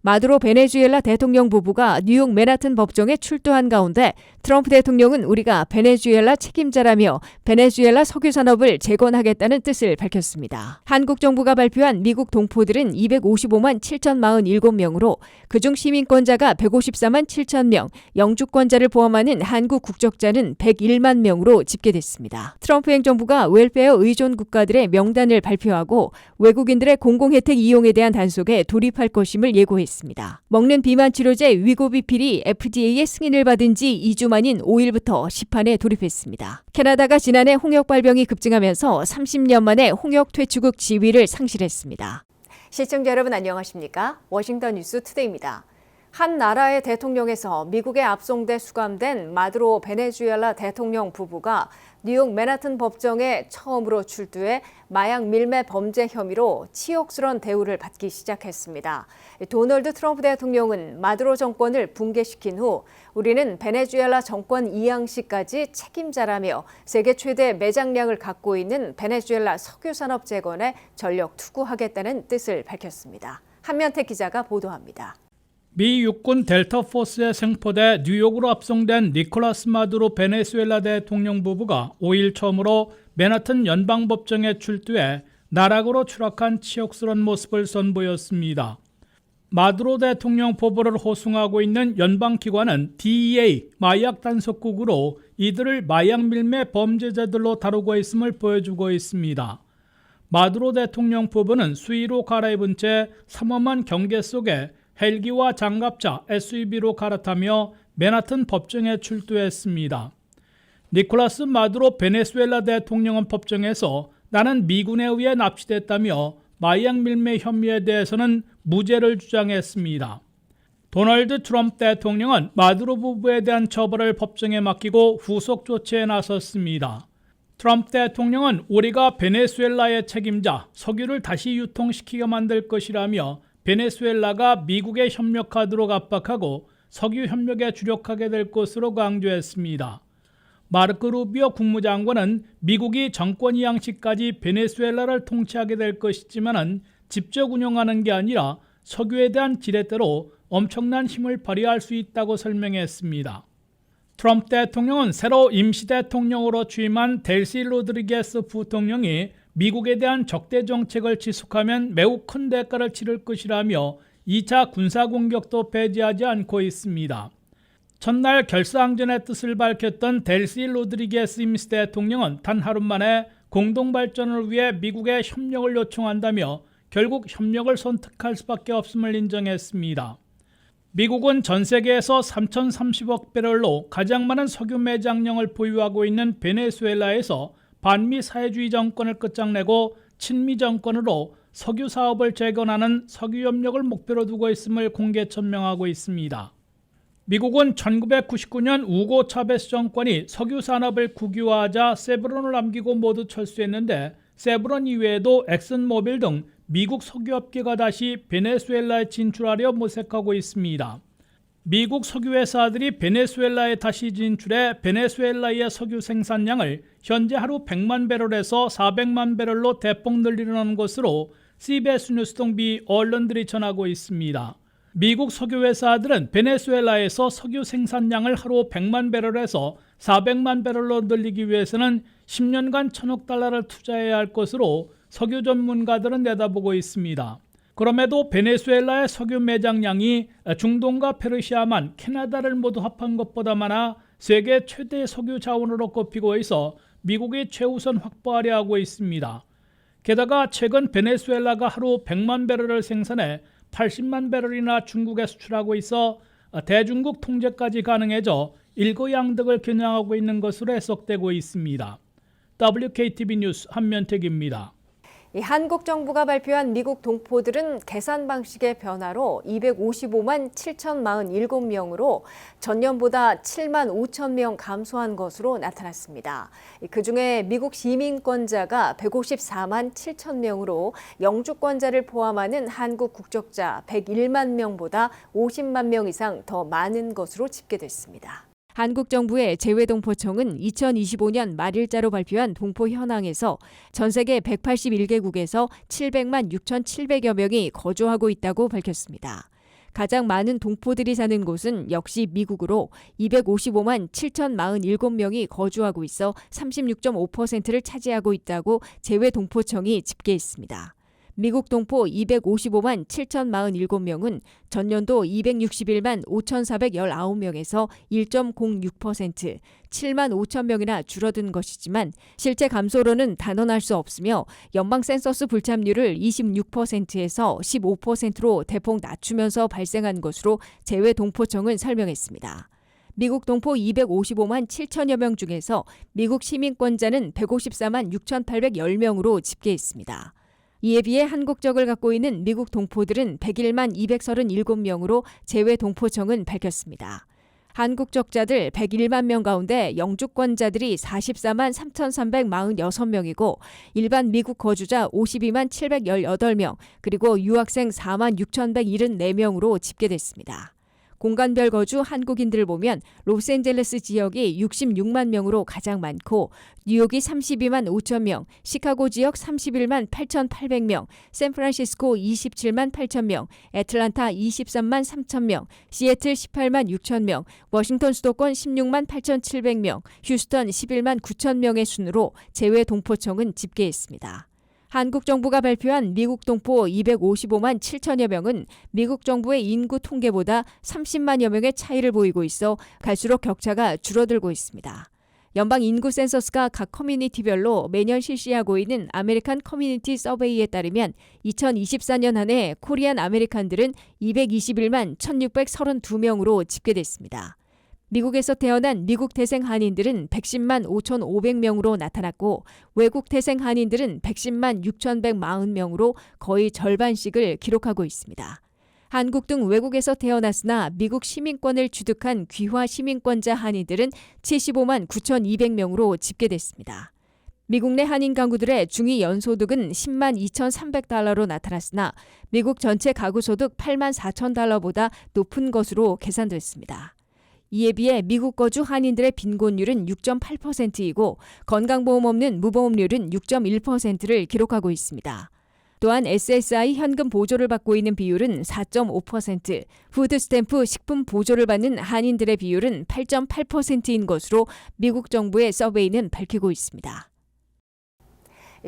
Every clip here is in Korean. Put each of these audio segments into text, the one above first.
마두로 베네수엘라 대통령 부부가 뉴욕 맨하튼 법정에 출두한 가운데 트럼프 대통령은 우리가 베네수엘라 책임자라며 베네수엘라 석유 산업을 재건하겠다는 뜻을 밝혔습니다. 한국 정부가 발표한 미국 동포들은 255만 7,047명으로 그중 시민권자가 154만 7천 명, 영주권자를 포함하는 한국 국적자는 101만 명으로 집계됐습니다. 트럼프 행정부가 웰페어 의존 국가들의 명단을 발표하고 외국인들의 공공혜택 이용에 대한 단속에 돌입할 것임을 예고했습니다. 먹는 비만 치료제 위고비필이 FDA의 승인을 받은 지 2주 만인 5일부터 시판에 돌입했습니다. 캐나다가 지난해 홍역 발병이 급증하면서 30년 만에 홍역 퇴치국 지위를 상실했습니다. 시청자 여러분 안녕하십니까? 워싱턴 뉴스 투데이입니다. 한 나라의 대통령에서 미국에 압송돼 수감된 마두로 베네수엘라 대통령 부부가 뉴욕 맨하튼 법정에 처음으로 출두해 마약 밀매 범죄 혐의로 치욕스러운 대우를 받기 시작했습니다. 도널드 트럼프 대통령은 마두로 정권을 붕괴시킨 후 우리는 베네수엘라 정권 이양시까지 책임자라며 세계 최대 매장량을 갖고 있는 베네수엘라 석유 산업 재건에 전력 투구하겠다는 뜻을 밝혔습니다. 한면태 기자가 보도합니다. 미 육군 델타 포스에 생포돼 뉴욕으로 압송된 니콜라스 마두로 베네수엘라 대통령 부부가 5일 처음으로 맨하튼 연방법정에 출두해 나락으로 추락한 치욕스러운 모습을 선보였습니다. 마두로 대통령 포부를 호송하고 있는 연방기관은 DEA 마약 단속국으로 이들을 마약 밀매 범죄자들로 다루고 있음을 보여주고 있습니다. 마두로 대통령 포부는 수의로 갈아입은 채 삼엄한 경계 속에 헬기와 장갑차 SUV로 갈아타며 맨하튼 법정에 출두했습니다. 니콜라스 마두로 베네수엘라 대통령은 법정에서 나는 미군에 의해 납치됐다며 마약 밀매 혐의에 대해서는 무죄를 주장했습니다. 도널드 트럼프 대통령은 마두로 부부에 대한 처벌을 법정에 맡기고 후속 조치에 나섰습니다. 트럼프 대통령은 우리가 베네수엘라의 책임자, 석유를 다시 유통시키게 만들 것이라며 베네수엘라가 미국에 협력하도록 압박하고 석유 협력에 주력하게 될 것으로 강조했습니다. 마르크 루비오 국무장관은 미국이 정권 이양시까지 베네수엘라를 통치하게 될 것이지만 직접 운영하는 게 아니라 석유에 대한 지렛대로 엄청난 힘을 발휘할 수 있다고 설명했습니다. 트럼프 대통령은 새로 임시대통령으로 취임한 델시 로드리게스 부통령이 미국에 대한 적대 정책을 지속하면 매우 큰 대가를 치를 것이라며 2차 군사공격도 배제하지 않고 있습니다. 첫날 결사항전의 뜻을 밝혔던 델시 로드리게스 임시대통령은 단 하루 만에 공동발전을 위해 미국의 협력을 요청한다며 결국 협력을 선택할 수밖에 없음을 인정했습니다. 미국은 전 세계에서 3,030억 배럴로 가장 많은 석유 매장량을 보유하고 있는 베네수엘라에서 반미 사회주의 정권을 끝장내고 친미 정권으로 석유 사업을 재건하는 석유 협력을 목표로 두고 있음을 공개 천명하고 있습니다. 미국은 1999년 우고 차베스 정권이 석유 산업을 국유화하자 세브론을 남기고 모두 철수했는데 세브론 이외에도 엑슨모빌 등 미국 석유업계가 다시 베네수엘라에 진출하려 모색하고 있습니다. 미국 석유회사들이 베네수엘라에 다시 진출해 베네수엘라의 석유 생산량을 현재 하루 100만 배럴에서 400만 배럴로 대폭 늘리려는 것으로 CBS 뉴스 등 미 언론들이 전하고 있습니다. 미국 석유회사들은 베네수엘라에서 석유 생산량을 하루 100만 배럴에서 400만 배럴로 늘리기 위해서는 10년간 1,000억 달러를 투자해야 할 것으로 석유 전문가들은 내다보고 있습니다. 그럼에도 베네수엘라의 석유 매장량이 중동과 페르시아만, 캐나다를 모두 합한 것보다 많아 세계 최대 석유 자원으로 꼽히고 있어 미국이 최우선 확보하려 하고 있습니다. 게다가 최근 베네수엘라가 하루 100만 배럴을 생산해 80만 배럴이나 중국에 수출하고 있어 대중국 통제까지 가능해져 일거양득을 겨냥하고 있는 것으로 해석되고 있습니다. WKTV 뉴스 한면택입니다. 이 한국 정부가 발표한 미국 동포들은 계산 방식의 변화로 255만 7,047명으로 전년보다 7만 5천 명 감소한 것으로 나타났습니다. 그중에 미국 시민권자가 154만 7천 명으로 영주권자를 포함하는 한국 국적자 101만 명보다 50만 명 이상 더 많은 것으로 집계됐습니다. 한국 정부의 재외동포청은 2025년 말일자로 발표한 동포 현황에서 전 세계 181개국에서 700만 6,700여 명이 거주하고 있다고 밝혔습니다. 가장 많은 동포들이 사는 곳은 역시 미국으로 255만 7,047명이 거주하고 있어 36.5%를 차지하고 있다고 재외동포청이 집계했습니다. 미국 동포 255만 7,047명은 전년도 261만 5,419명에서 1.06%, 7만 5천 명이나 줄어든 것이지만 실제 감소로는 단언할 수 없으며 연방 센서스 불참률을 26%에서 15%로 대폭 낮추면서 발생한 것으로 재외동포청은 설명했습니다. 미국 동포 255만 7천여 명 중에서 미국 시민권자는 154만 6,810명으로 집계했습니다. 이에 비해 한국적을 갖고 있는 미국 동포들은 101만 237명으로 재외동포청은 밝혔습니다. 한국적자들 101만 명 가운데 영주권자들이 44만 3,346명이고 일반 미국 거주자 52만 718명, 그리고 유학생 4만 6,174명으로 집계됐습니다. 공간별 거주 한국인들을 보면 로스앤젤레스 지역이 66만 명으로 가장 많고 뉴욕이 32만 5천 명, 시카고 지역 31만 8,800명, 샌프란시스코 27만 8천 명, 애틀란타 23만 3천 명, 시애틀 18만 6천 명, 워싱턴 수도권 16만 8,700명, 휴스턴 11만 9천 명의 순으로 재외동포청은 집계했습니다. 한국 정부가 발표한 미국 동포 255만 7천여 명은 미국 정부의 인구 통계보다 30만여 명의 차이를 보이고 있어 갈수록 격차가 줄어들고 있습니다. 연방 인구 센서스가 각 커뮤니티별로 매년 실시하고 있는 아메리칸 커뮤니티 서베이에 따르면 2024년 한 해 코리안 아메리칸들은 221만 1,632명으로 집계됐습니다. 미국에서 태어난 미국 태생 한인들은 110만 5,500명으로 나타났고 외국 태생 한인들은 110만 6,140명으로 거의 절반씩을 기록하고 있습니다. 한국 등 외국에서 태어났으나 미국 시민권을 취득한 귀화 시민권자 한인들은 75만 9,200명으로 집계됐습니다. 미국 내 한인 가구들의 중위 연소득은 10만 2,300달러로 나타났으나 미국 전체 가구 소득 8만 4천 달러보다 높은 것으로 계산됐습니다. 이에 비해 미국 거주 한인들의 빈곤율은 6.8%이고 건강보험 없는 무보험률은 6.1%를 기록하고 있습니다. 또한 SSI 현금 보조를 받고 있는 비율은 4.5%, 푸드스탬프 식품 보조를 받는 한인들의 비율은 8.8%인 것으로 미국 정부의 서베이는 밝히고 있습니다.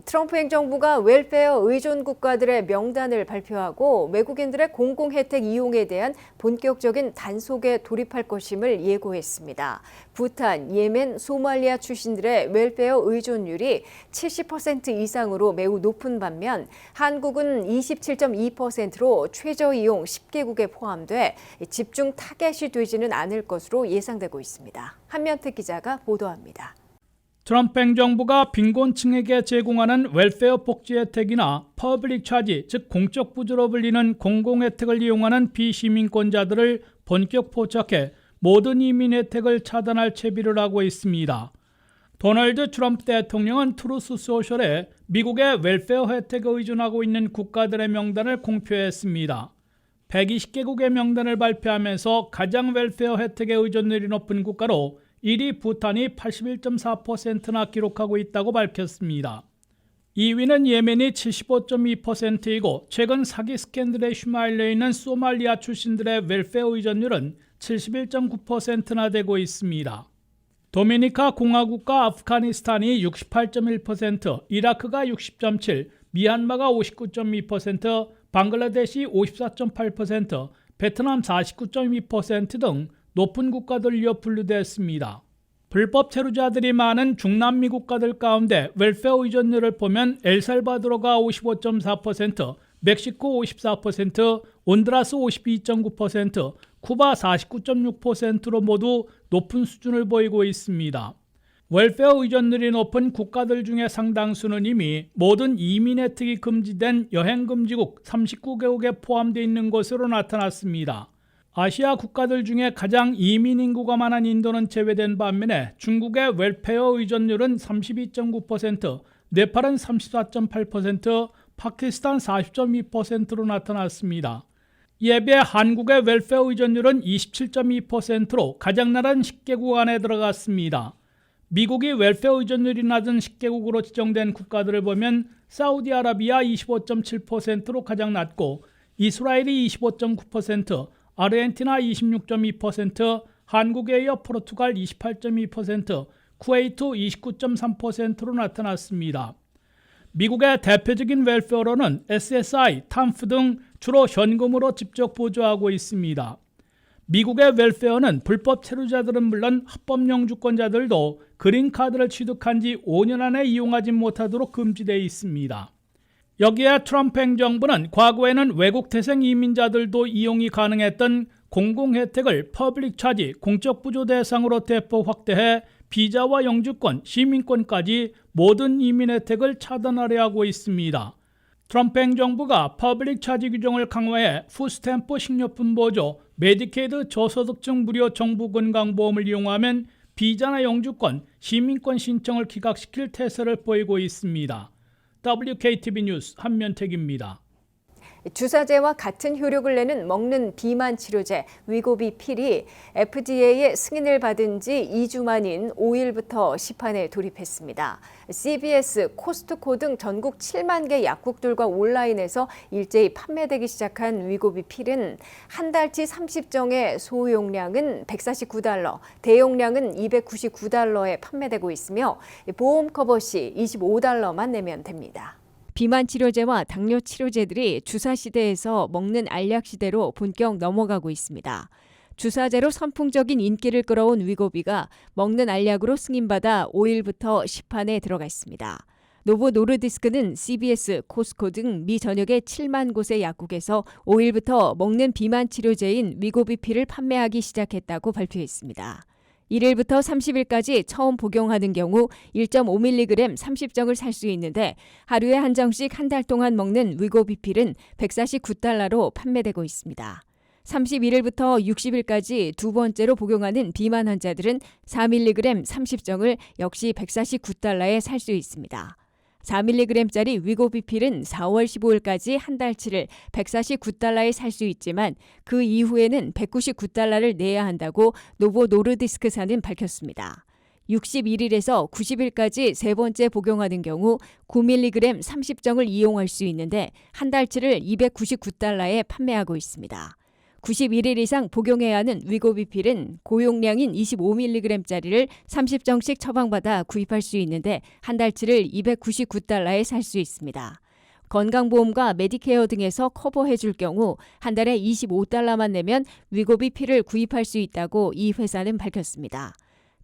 트럼프 행정부가 웰페어 의존 국가들의 명단을 발표하고 외국인들의 공공혜택 이용에 대한 본격적인 단속에 돌입할 것임을 예고했습니다. 부탄, 예멘, 소말리아 출신들의 웰페어 의존율이 70% 이상으로 매우 높은 반면 한국은 27.2%로 최저이용 10개국에 포함돼 집중 타겟이 되지는 않을 것으로 예상되고 있습니다. 한면택 기자가 보도합니다. 트럼프 행정부가 빈곤층에게 제공하는 웰페어 복지 혜택이나 퍼블릭 차지, 즉 공적 부주로 불리는 공공혜택을 이용하는 비시민권자들을 본격 포착해 모든 이민 혜택을 차단할 채비를 하고 있습니다. 도널드 트럼프 대통령은 트루스 소셜에 미국의 웰페어 혜택에 의존하고 있는 국가들의 명단을 공표했습니다. 120개국의 명단을 발표하면서 가장 웰페어 혜택의 의존율이 높은 국가로 1위 부탄이 81.4%나 기록하고 있다고 밝혔습니다. 2위는 예멘이 75.2%이고 최근 사기 스캔들에 휘말려 있는 소말리아 출신들의 웰페어 의존율은 71.9%나 되고 있습니다. 도미니카 공화국과 아프가니스탄이 68.1%, 이라크가 60.7%, 미얀마가 59.2%, 방글라데시 54.8%, 베트남 49.2% 등 높은 국가들로 분류됐습니다. 불법 체류자들이 많은 중남미 국가들 가운데 웰페어 의존율을 보면 엘살바도르가 55.4%, 멕시코 54%, 온두라스 52.9%, 쿠바 49.6%로 모두 높은 수준을 보이고 있습니다. 웰페어 의존율이 높은 국가들 중에 상당수는 이미 모든 이민 혜택이 금지된 여행금지국 39개국에 포함되어 있는 것으로 나타났습니다. 아시아 국가들 중에 가장 이민 인구가 많은 인도는 제외된 반면에 중국의 웰페어 의존율은 32.9%, 네팔은 34.8%, 파키스탄 40.2%로 나타났습니다. 이에 비해 한국의 웰페어 의존율은 27.2%로 가장 낮은 10개국 안에 들어갔습니다. 미국이 웰페어 의존율이 낮은 10개국으로 지정된 국가들을 보면 사우디아라비아 25.7%로 가장 낮고 이스라엘이 25.9%, 아르헨티나 26.2%, 한국에 이어 포르투갈 28.2%, 쿠웨이트 29.3%로 나타났습니다. 미국의 대표적인 웰페어로는 SSI, 탐프 등 주로 현금으로 직접 보조하고 있습니다. 미국의 웰페어는 불법 체류자들은 물론 합법 영주권자들도 그린카드를 취득한 지 5년 안에 이용하지 못하도록 금지되어 있습니다. 여기에 트럼프 행정부는 과거에는 외국 태생 이민자들도 이용이 가능했던 공공혜택을 퍼블릭 차지, 공적 부조 대상으로 대폭 확대해 비자와 영주권, 시민권까지 모든 이민 혜택을 차단하려 하고 있습니다. 트럼프 행정부가 퍼블릭 차지 규정을 강화해 푸스탬프 식료품 보조, 메디케이드 저소득층 무료 정부 건강보험을 이용하면 비자나 영주권, 시민권 신청을 기각시킬 태세를 보이고 있습니다. WKTV 뉴스 한면택입니다. 주사제와 같은 효력을 내는 먹는 비만 치료제 위고비 필이 FDA의 승인을 받은 지 2주 만인 5일부터 시판에 돌입했습니다. CVS, 코스트코 등 전국 7만 개 약국들과 온라인에서 일제히 판매되기 시작한 위고비 필은 한 달치 30정의 소용량은 $149, 대용량은 $299에 판매되고 있으며 보험 커버 시 $25만 내면 됩니다. 비만 치료제와 당뇨 치료제들이 주사 시대에서 먹는 알약 시대로 본격 넘어가고 있습니다. 주사제로 선풍적인 인기를 끌어온 위고비가 먹는 알약으로 승인받아 5일부터 시판에 들어가 있습니다. 노보 노르디스크는 CVS, 코스코 등 미 전역의 7만 곳의 약국에서 5일부터 먹는 비만 치료제인 위고비 필을 판매하기 시작했다고 발표했습니다. 1일부터 30일까지 처음 복용하는 경우 1.5mg 30정을 살 수 있는데 하루에 한 정씩 한 달 동안 먹는 위고비 필은 $149로 판매되고 있습니다. 31일부터 60일까지 두 번째로 복용하는 비만 환자들은 4mg 30정을 역시 $149에 살 수 있습니다. 4mg짜리 위고비 필은 4월 15일까지 한 달치를 $149에 살 수 있지만 그 이후에는 $199를 내야 한다고 노보 노르디스크사는 밝혔습니다. 61일에서 90일까지 세 번째 복용하는 경우 9mg 30정을 이용할 수 있는데 한 달치를 $299에 판매하고 있습니다. 91일 이상 복용해야 하는 위고비 필은 고용량인 25mg짜리를 30정씩 처방받아 구입할 수 있는데 한 달치를 $299에 살 수 있습니다. 건강보험과 메디케어 등에서 커버해 줄 경우 한 달에 $25만 내면 위고비 필을 구입할 수 있다고 이 회사는 밝혔습니다.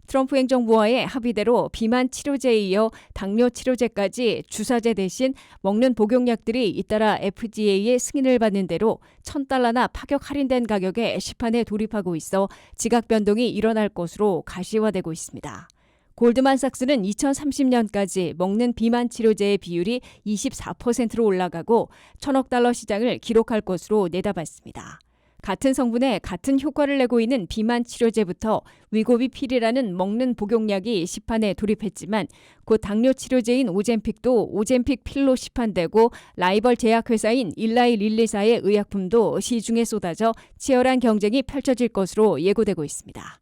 트럼프 행정부와의 합의대로 비만 치료제에 이어 당뇨 치료제까지 주사제 대신 먹는 복용약들이 잇따라 FDA의 승인을 받는 대로 $1,000나 파격 할인된 가격에 시판에 돌입하고 있어 지각 변동이 일어날 것으로 가시화되고 있습니다. 골드만삭스는 2030년까지 먹는 비만 치료제의 비율이 24%로 올라가고 $1,000억 시장을 기록할 것으로 내다봤습니다. 같은 성분에 같은 효과를 내고 있는 비만 치료제부터 위고비 필이라는 먹는 복용약이 시판에 돌입했지만 곧 당뇨 치료제인 오젬픽도 오젬픽 필로 시판되고 라이벌 제약회사인 일라이 릴리사의 의약품도 시중에 쏟아져 치열한 경쟁이 펼쳐질 것으로 예고되고 있습니다.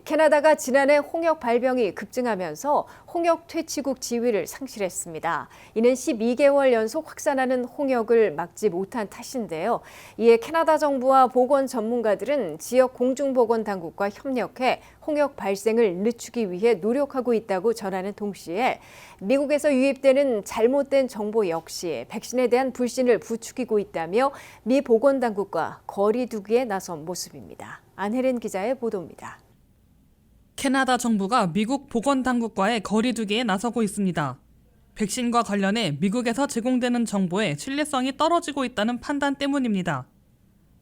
캐나다가 지난해 홍역 발병이 급증하면서 홍역 퇴치국 지위를 상실했습니다. 이는 12개월 연속 확산하는 홍역을 막지 못한 탓인데요. 이에 캐나다 정부와 보건 전문가들은 지역 공중보건당국과 협력해 홍역 발생을 늦추기 위해 노력하고 있다고 전하는 동시에 미국에서 유입되는 잘못된 정보 역시 백신에 대한 불신을 부추기고 있다며 미 보건당국과 거리 두기에 나선 모습입니다. 안혜린 기자의 보도입니다. 캐나다 정부가 미국 보건당국과의 거리두기에 나서고 있습니다. 백신과 관련해 미국에서 제공되는 정보의 신뢰성이 떨어지고 있다는 판단 때문입니다.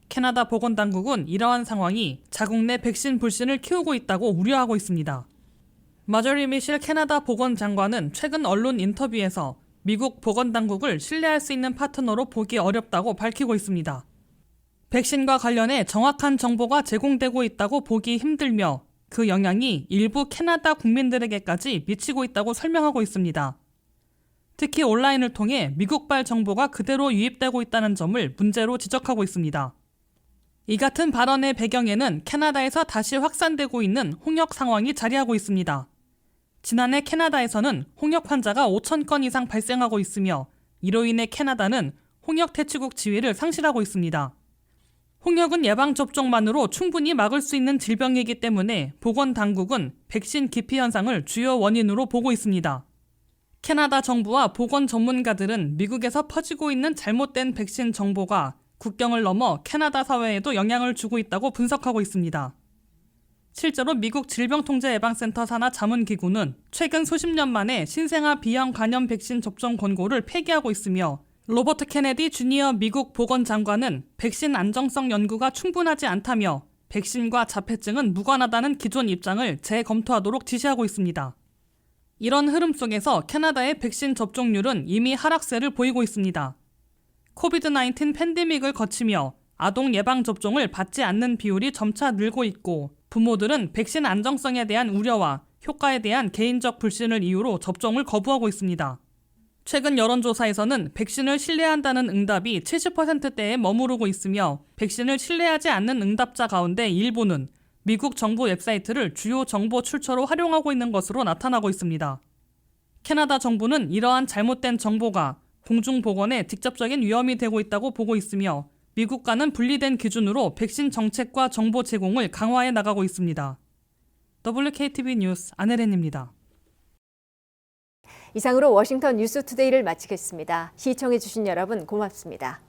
캐나다 보건당국은 이러한 상황이 자국 내 백신 불신을 키우고 있다고 우려하고 있습니다. 마저리 미실 캐나다 보건장관은 최근 언론 인터뷰에서 미국 보건당국을 신뢰할 수 있는 파트너로 보기 어렵다고 밝히고 있습니다. 백신과 관련해 정확한 정보가 제공되고 있다고 보기 힘들며 그 영향이 일부 캐나다 국민들에게까지 미치고 있다고 설명하고 있습니다. 특히 온라인을 통해 미국발 정보가 그대로 유입되고 있다는 점을 문제로 지적하고 있습니다. 이 같은 발언의 배경에는 캐나다에서 다시 확산되고 있는 홍역 상황이 자리하고 있습니다. 지난해 캐나다에서는 홍역 환자가 5,000건 이상 발생하고 있으며 이로 인해 캐나다는 홍역 퇴치국 지위를 상실하고 있습니다. 홍역은 예방접종만으로 충분히 막을 수 있는 질병이기 때문에 보건당국은 백신 기피 현상을 주요 원인으로 보고 있습니다. 캐나다 정부와 보건 전문가들은 미국에서 퍼지고 있는 잘못된 백신 정보가 국경을 넘어 캐나다 사회에도 영향을 주고 있다고 분석하고 있습니다. 실제로 미국 질병통제예방센터 산하 자문기구는 최근 수십 년 만에 신생아 B형 간염 백신 접종 권고를 폐기하고 있으며 로버트 케네디 주니어 미국 보건장관은 백신 안정성 연구가 충분하지 않다며 백신과 자폐증은 무관하다는 기존 입장을 재검토하도록 지시하고 있습니다. 이런 흐름 속에서 캐나다의 백신 접종률은 이미 하락세를 보이고 있습니다. 코비드-19 팬데믹을 거치며 아동 예방접종을 받지 않는 비율이 점차 늘고 있고 부모들은 백신 안정성에 대한 우려와 효과에 대한 개인적 불신을 이유로 접종을 거부하고 있습니다. 최근 여론조사에서는 백신을 신뢰한다는 응답이 70%대에 머무르고 있으며 백신을 신뢰하지 않는 응답자 가운데 일부는 미국 정부 웹사이트를 주요 정보 출처로 활용하고 있는 것으로 나타나고 있습니다. 캐나다 정부는 이러한 잘못된 정보가 공중보건에 직접적인 위험이 되고 있다고 보고 있으며 미국과는 분리된 기준으로 백신 정책과 정보 제공을 강화해 나가고 있습니다. WKTV 뉴스 안혜린입니다. 이상으로 워싱턴 뉴스투데이를 마치겠습니다. 시청해주신 여러분 고맙습니다.